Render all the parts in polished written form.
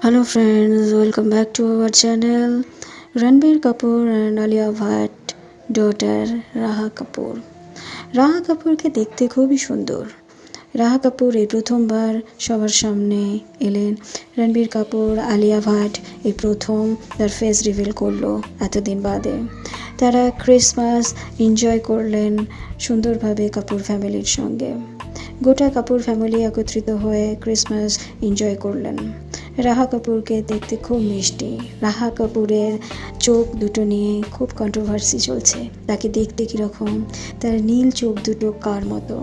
Hello friends, welcome back to our channel. Ranbir Kapoor and Alia Bhatt daughter রাহা কাপুর। রাহা কাপুরকে দেখতে খুবই সুন্দর। রাহা কাপুর এই প্রথমবার সবার সামনে এলেন। রণবীর কাপুর আলিয়া ভাট এই প্রথম তার ফেস রিভিল করলো এতদিন বাদে। তারা ক্রিসমাস এনজয় করলেন সুন্দরভাবে কাপুর ফ্যামিলির সঙ্গে। গোটা কাপুর ফ্যামিলি একত্রিত হয়ে ক্রিসমাস এনজয় করলেন। রাহা কাপুরকে দেখতে খুব মিষ্টি। রাহা কাপুরের চোখ দুটো নিয়ে খুব কন্ট্রোভার্সি চলছে। তাকে দেখতে কীরকম, তার নীল চোখ দুটো কার মতো।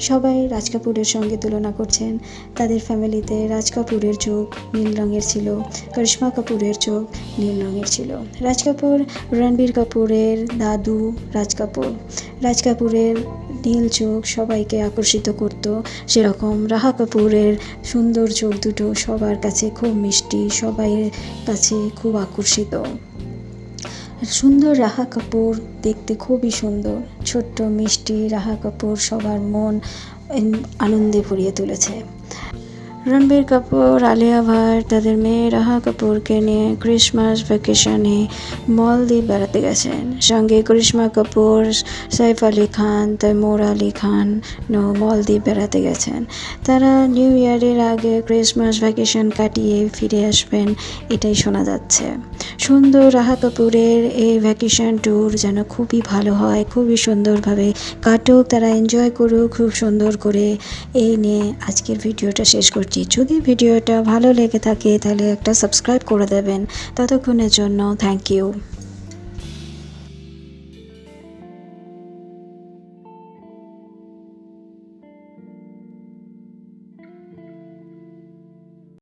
সবাই রাজ কাপুরের সঙ্গে তুলনা করছেন। তাদের ফ্যামিলিতে রাজ কাপুরের চোখ নীল রঙের ছিল, করিশ্মা কাপুরের চোখ নীল রঙের ছিল। রাজ কাপুর রণবীর কাপুরের দাদু। রাজ কাপুরের নীল চোখ সবাইকে আকর্ষিত করত, সেরকম রাহা কাপুরের সুন্দর চোখ দুটো সবার কাছে খুব মিষ্টি, সবাই কাছে খুব আকর্ষিত। সুন্দর রাহা কাপুর দেখতে খুবই সুন্দর, ছোট্ট মিষ্টি রাহা কাপুর সবার মন আনন্দে ভরিয়ে তুলেছে। রণবীর কাপুর আলিয়া ভাট তাদের মেয়ে রাহা কাপুরকে নিয়ে ক্রিসমাস ভ্যাকেশনে মলদ্বীপ বেড়াতে গেছেন। সঙ্গে করিশ্মা কাপুর, সাইফ আলি খান, তৈমুর আলি খান মলদ্বীপ বেড়াতে গেছেন। তারা নিউ ইয়ারের আগে ক্রিসমাস ভ্যাকেশন কাটিয়ে ফিরে আসবেন, এটাই শোনা যাচ্ছে। সুন্দর রাহা কাপুরের এই ভ্যাকেশন ট্যুর যেন খুবই ভালো হয়, খুবই সুন্দরভাবে কাটুক, তারা এনজয় করুক খুব সুন্দর করে। এই নিয়ে আজকের ভিডিওটা শেষ করছি। যদি ভিডিওটা ভালো লেগে থাকে তাহলে একটা সাবস্ক্রাইব করে দেবেন। ততক্ষণের জন্য থ্যাংক ইউ।